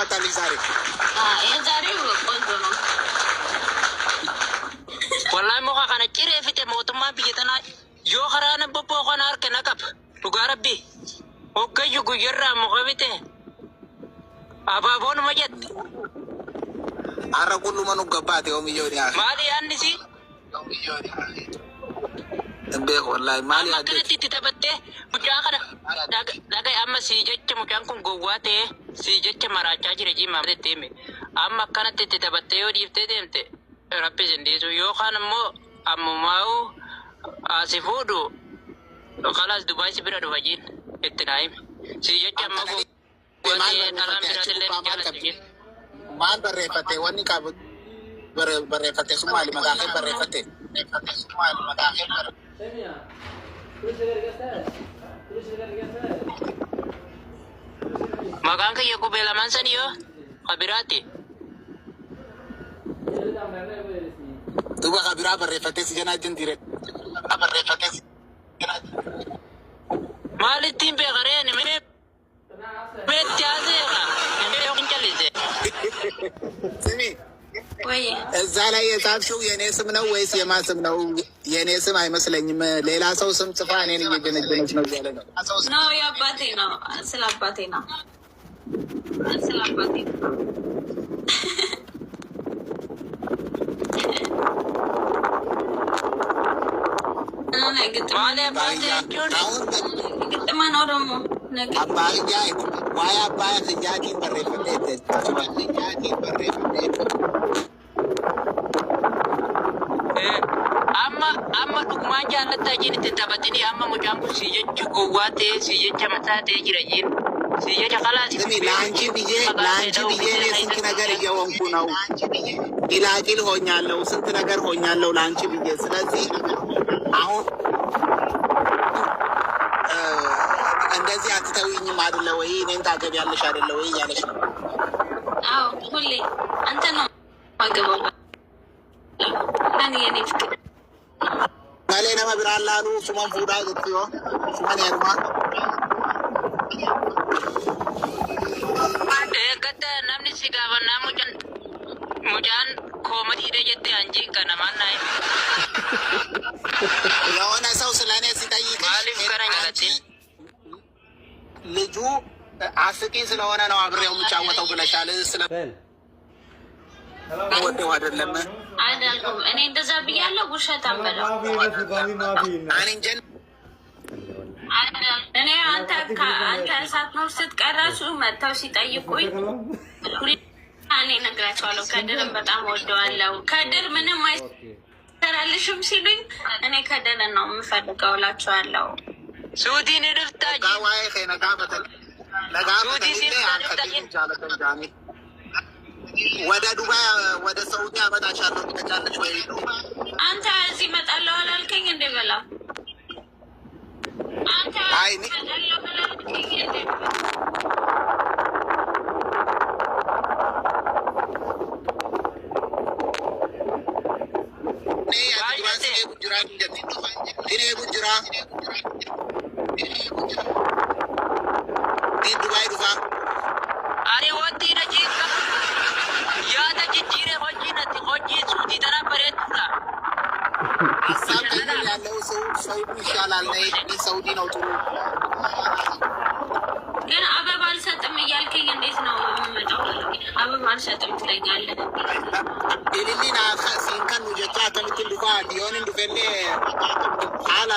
መጣልኝ ዛሬ የዛሬው ቆንጆ ነው። ወላሂ ሞካ ከነ ጭሬ ፊቴ ሞቱማ ብየተና ዮ ከራነ ቦቦ ኮን አርከ ነቀብ ዱጋ ረቢ ኦገዩ ጉየራ ሞከቢቴ አባቦን መጀት አረቁሉ መኑ ገባት ዮምዮ ዲያ ማሊ አንሲ እንዴ ወላሂ ማሊ አድቲ ተበቴ ሙጫ ከነ ዳጋይ አማ ሲጀች ሙጫን ኩን ጎዋቴ ሲጀች መራቻ ጅረጂ ማምቴ አማ ከነቲ ተበቴ ዮ ዲፍቴ ደምቴ ረቢ ዘንዴቱ ዮ ካንሞ አሙማው አሲፉዱ خلاص دبي سبرا دوجين التنايم سيجي كما هو ما بريفتي وني كاب بريفتي سمالي مداخل بريفتي makan ke yaku bela mansan yo kabirati tuh kabira berefati sejana jentire berefati malit tim pe kare ni me tiaze ka me yo kinchalize simi ወይ እዛ ላይ የጻፍሽው የኔ ስም ነው ወይስ የማን ስም ነው? የኔ ስም አይመስለኝም። ሌላ ሰው ስም ጽፋ እኔን እየገነገነች ነው ያለ ነው። ነው የአባቴ ነው። ስለ አባቴ ነው። ስለ አባቴ ነው። ግጥማን ኦሮሞ አባያ ዋያ አባያ ስያኪን በሬፈቴ amma dhugumaan jaallattaa jirutti taphatanii amma mucaan kun sijecha gowwaa ta'e sijecha mataa ta'e jira jiin sijecha kalaati. ለአንቺ ብዬ ስንት ነገር እየሆንኩ ነው። ቂላቂል ሆኛለሁ፣ ስንት ነገር ሆኛለሁ ለአንቺ ብዬ። ስለዚህ አሁን እንደዚህ አትተውኝም አይደለ ወይ? እኔን ታገቢያለሽ አይደለ ወይ እያለሽ ነው። አዎ ሁሌ አንተ ነው ማገባው ማን የኔ ፍቅር ማለ ነማ ብራላሉ ሱማን ፉዳ ግጥዮ ሱማን ያርማ ከተ namni si gaafannaa mucaan koomadiidha jette anjiin kana maannaa የሆነ ሰው ስለኔ ሲጠይቅሽ ማሊፍ ከረኛለች ልጁ አስቂ ስለሆነ ነው አብሬው የምጫወተው ብለሻል። ወደው አይደለም አይደለም። እኔ እንደዛ ብያለሁ። ውሸታም በለው እኔ አንተ እሳት ነው ስትቀራሱ መጥተው ሲጠይቁኝ እኔ እነግራቸዋለሁ። ከድርን በጣም ወደዋለሁ። ከድር ምንም አይሰራልሽም ሲሉኝ እኔ ከድርን ነው የምፈልገው እላቸዋለሁ። ሱዲን ልፍታጅ ወደ ዱባይ ወደ ሳውዲ አመጣሻለሁ ትመጫለሽ ወይ? አንተ እዚህ እመጣለሁ አላልከኝ እንዴ? በላ አንተ አይ ያለው ሰው ይሻላል። ሳውዲ ነው ጥሩ። ግን አበባ አልሰጥም እያልከኝ እንዴት ነው የምመጣው? አበባ አልሰጥም ትለኛለህ። ኢሊና ሲንከን ጀጫ ተምትል ዱፋ ዲዮን እንድፈለ ሐላ